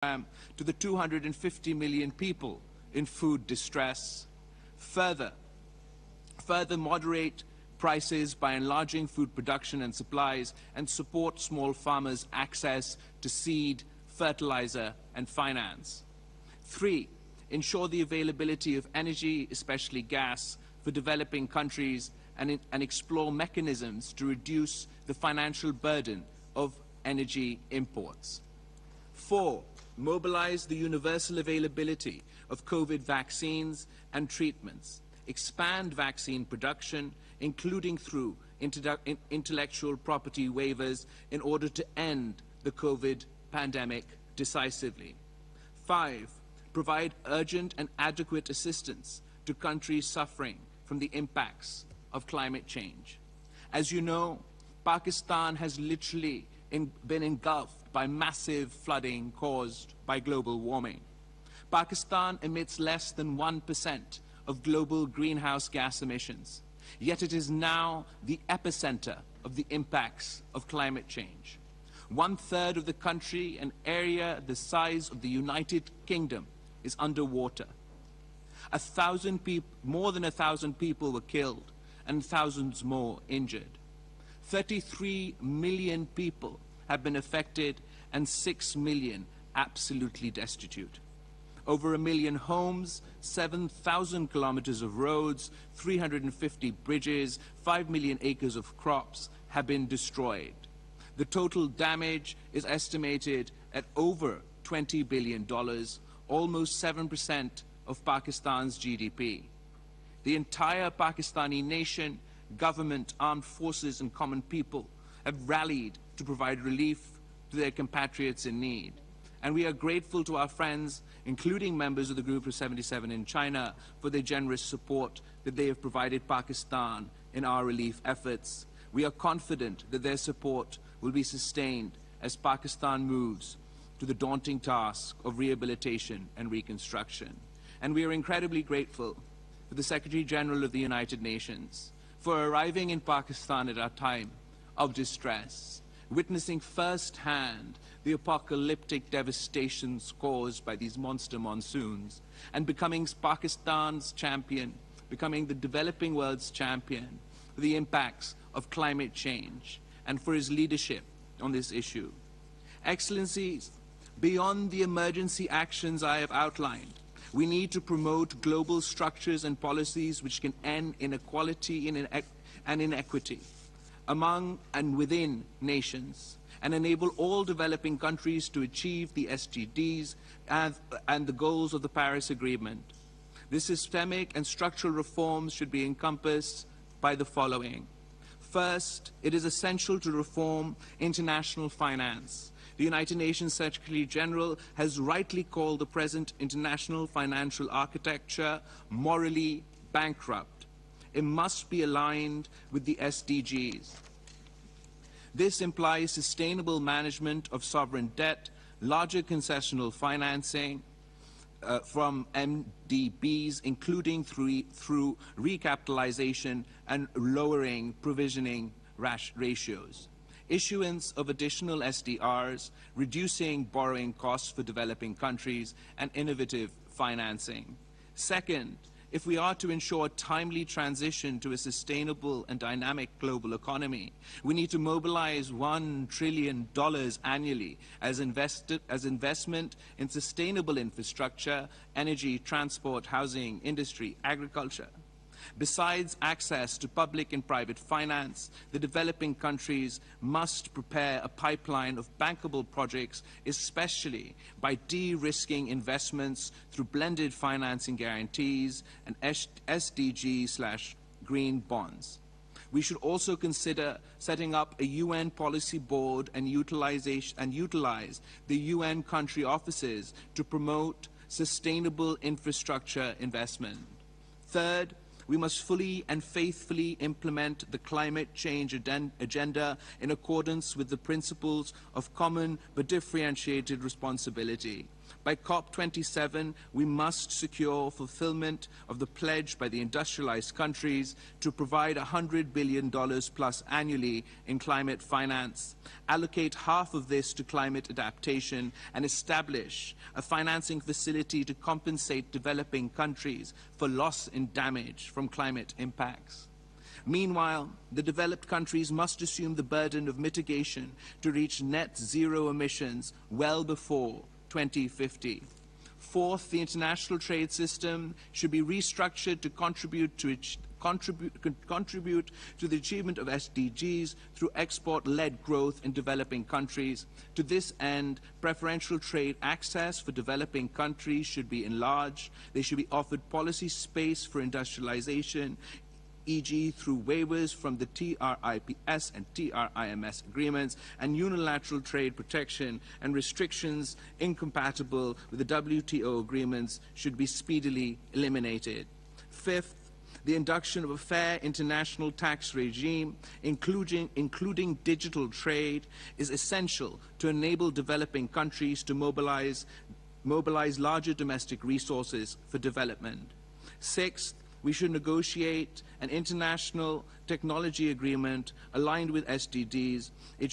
to the 250 million people in food distress. Further moderate prices by enlarging food production and supplies, and support small farmers' access to seed, fertilizer, and finance. 3, ensure the availability of energy, especially gas, for developing countries, and explore mechanisms to reduce the financial burden of energy imports. 4, mobilize the universal availability of COVID vaccines and treatments. Expand vaccine production, including through intellectual property waivers, in order to end the COVID pandemic decisively. 5, provide urgent and adequate assistance to countries suffering from the impacts of climate change. As you know, Pakistan has literally been engulfed by massive flooding caused by global warming. Pakistan emits less than 1% of global greenhouse gas emissions, yet it is now the epicenter of the impacts of climate change. 1/3 of the country, an area the size of the United Kingdom, is underwater. More than 1,000 people were killed and thousands more injured. 33 million people have been affected and 6 million absolutely destitute. Over 1 million homes, 7,000 kilometers of roads, 350 bridges, 5 million acres of crops have been destroyed. The total damage is estimated at over $20 billion, almost 7% of Pakistan's GDP. The entire Pakistani nation, government, armed forces, and common people have rallied to provide relief to their compatriots in need. And we are grateful to our friends, including members of the Group of 77 in China, for their generous support that they have provided Pakistan in our relief efforts. We are confident that their support will be sustained as Pakistan moves to the daunting task of rehabilitation and reconstruction. And we are incredibly grateful for the Secretary General of the United Nations for arriving in Pakistan at a time of distress, witnessing firsthand the apocalyptic devastations caused by these monster monsoons, and becoming Pakistan's champion, becoming the developing world's champion for the impacts of climate change, and for his leadership on this issue. Excellencies, beyond the emergency actions I have outlined, we need to promote global structures and policies which can end inequality and inequity among and within nations, and enable all developing countries to achieve the SDGs and the goals of the Paris Agreement. The systemic and structural reforms should be encompassed by the following. First, it is essential to reform international finance. The United Nations Secretary General has rightly called the present international financial architecture morally bankrupt. It must be aligned with the SDGs. This implies sustainable management of sovereign debt, larger concessional financing from MDBs, including through recapitalization and lowering provisioning ratios. Issuance of additional SDRs, reducing borrowing costs for developing countries, and innovative financing. Second, if we are to ensure timely transition to a sustainable and dynamic global economy, we need to mobilize $1 trillion annually as investment in sustainable infrastructure, energy, transport, housing, industry, agriculture. Besides access to public and private finance, the developing countries must prepare a pipeline of bankable projects, especially by de-risking investments through blended financing guarantees and SDG/green bonds. We should also consider setting up a UN policy board and utilize the UN country offices to promote sustainable infrastructure investment. Third, we must fully and faithfully implement the climate change agenda in accordance with the principles of common but differentiated responsibility. By COP27, we must secure fulfillment of the pledge by the industrialized countries to provide $100 billion plus annually in climate finance, allocate half of this to climate adaptation, and establish a financing facility to compensate developing countries for loss and damage from climate impacts. Meanwhile, the developed countries must assume the burden of mitigation to reach net zero emissions well before 2050. Fourth, the international trade system should be restructured to contribute to the achievement of SDGs through export-led growth in developing countries. To this end, preferential trade access for developing countries should be enlarged. They should be offered policy space for industrialization, e.g. through waivers from the TRIPS and TRIMS agreements, and unilateral trade protection and restrictions incompatible with the WTO agreements should be speedily eliminated. Fifth, the induction of a fair international tax regime, including digital trade, is essential to enable developing countries to mobilize larger domestic resources for development. Sixth, we should negotiate an international technology agreement aligned with SDGs. It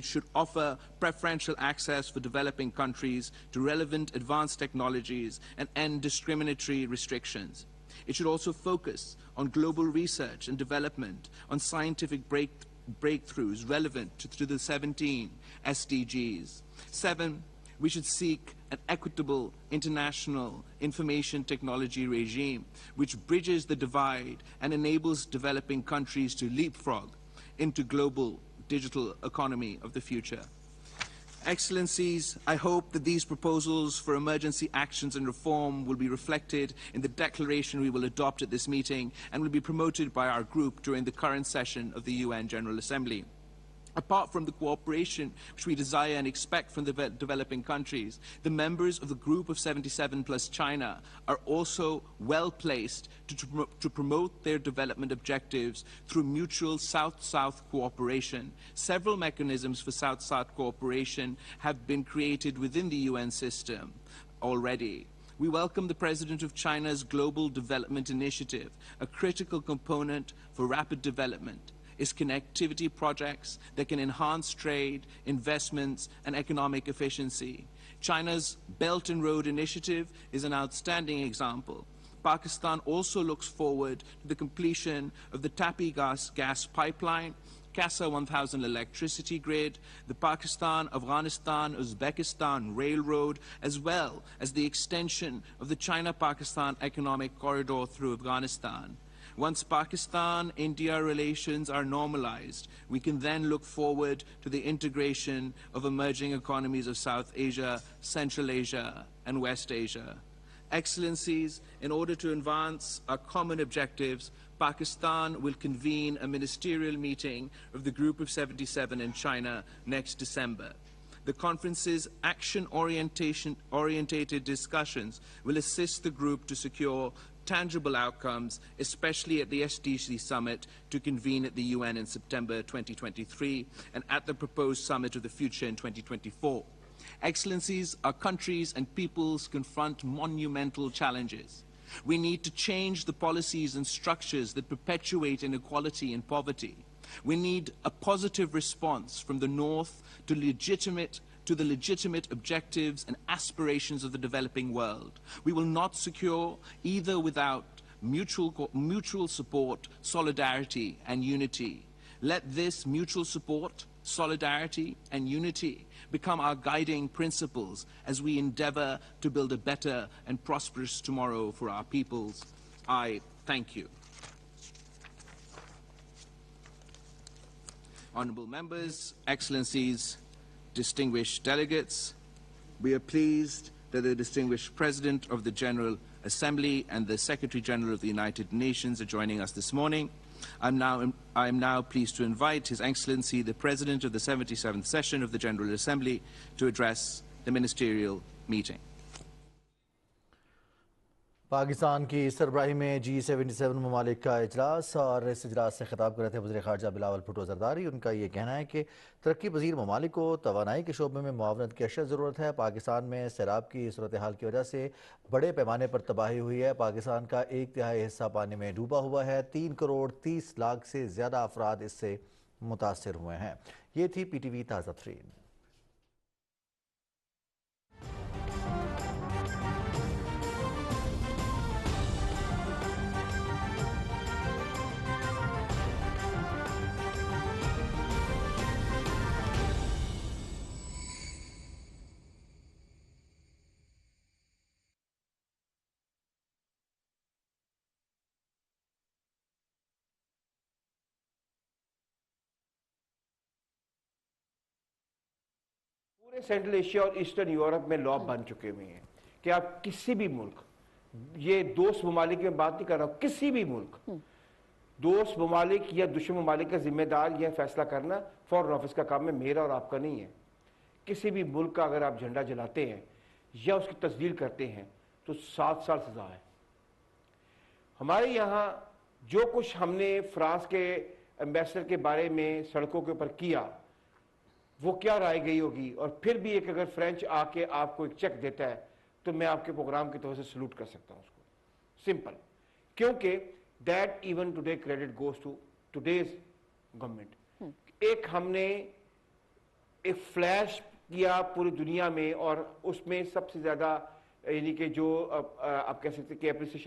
should offer preferential access for developing countries to relevant advanced technologies and end discriminatory restrictions. It should also focus on global research and development, on scientific breakthroughs relevant to the 17 SDGs. 7, we should seek an equitable international information technology regime which bridges the divide and enables developing countries to leapfrog into global digital economy of the future. Excellencies, I hope that these proposals for emergency actions and reform will be reflected in the declaration we will adopt at this meeting and will be promoted by our group during the current session of the UN General Assembly. Apart from the cooperation which we desire and expect from the developing countries, the members of the Group of 77 plus China are also well placed to promote their development objectives through mutual South-South cooperation. Several mechanisms for South-South cooperation have been created within the UN system already. We welcome the President of China's Global Development Initiative, a critical component for rapid development is connectivity projects that can enhance trade, investments, and economic efficiency. China's Belt and Road Initiative is an outstanding example. Pakistan also looks forward to the completion of the Tapi gas pipeline, CASA 1000 electricity grid, the Pakistan-Afghanistan-Uzbekistan railroad, as well as the extension of the China-Pakistan economic corridor through Afghanistan. Once Pakistan-India relations are normalized, we can then look forward to the integration of emerging economies of South Asia, Central Asia, and West Asia. Excellencies, in order to advance our common objectives, Pakistan will convene a ministerial meeting of the Group of 77 in China next December. The conference's action-orientated discussions will assist the group to secure tangible outcomes, especially at the SDG summit to convene at the UN in September 2023 and at the proposed summit of the future in 2024. Excellencies, our countries and peoples confront monumental challenges. We need to change the policies and structures that perpetuate inequality and poverty. We need a positive response from the North to the legitimate objectives and aspirations of the developing world. We will not secure either without mutual support, solidarity, and unity. Let this mutual support, solidarity, and unity become our guiding principles as we endeavor to build a better and prosperous tomorrow for our peoples. I thank you. Honorable members, excellencies, distinguished delegates, we are pleased that the distinguished President of the General Assembly and the Secretary General of the United Nations are joining us this morning. I am now pleased to invite His Excellency, the President of the 77th session of the General Assembly, to address the ministerial meeting. Pakistan की सरबराही में G77 ममालिक का इजलास और इस इजलास से खिताब कर रहे थे वज़ीर ख़ारजा बिलावल भुट्टो ज़रदारी। उनका ये कहना है कि तरक्की पज़ीर ममालिक को तवानाई के शोबे में मुआवनत की अशद ज़रूरत है। पाकिस्तान में सैलाब की सूरत हाल की वजह से बड़े पैमाने पर तबाही हुई है। पाकिस्तान का 1/3 हिस्सा पानी में डूबा हुआ है। 3 करोड़ 30 लाख से ज़्यादा अफराद इससे मुतासर हुए हैं। ये थी PTV ताज़ा तरीन। पूरे सेंट्रल एशिया और ईस्टर्न यूरोप में लॉ बन चुके हुए हैं कि आप किसी भी मुल्क, ये दोस्त ममालिक में बात नहीं कर रहा हूं, किसी भी मुल्क, दोस्त ममालिक या दुश्मन ममालिक का जिम्मेदार यह फैसला करना फॉरेन ऑफिस का काम है, मेरा और आपका नहीं है। किसी भी मुल्क का अगर आप झंडा जलाते हैं या उसकी तस्दील करते हैं तो 7 साल सजा है। हमारे यहाँ जो कुछ हमने फ्रांस के एम्बेसडर के बारे में सड़कों के ऊपर किया, वो क्या राय गई होगी। और फिर भी एक अगर फ्रेंच आके आपको एक चेक देता है तो मैं आपके प्रोग्राम की तरफ से सलूट कर सकता हूं उसको, सिंपल। क्योंकि that even today credit goes to today's government. एक हमने एक फ्लैश किया पूरी दुनिया में और उसमें सबसे ज्यादा यानी कि जो आप कह सकते कि एप्रिसिएशन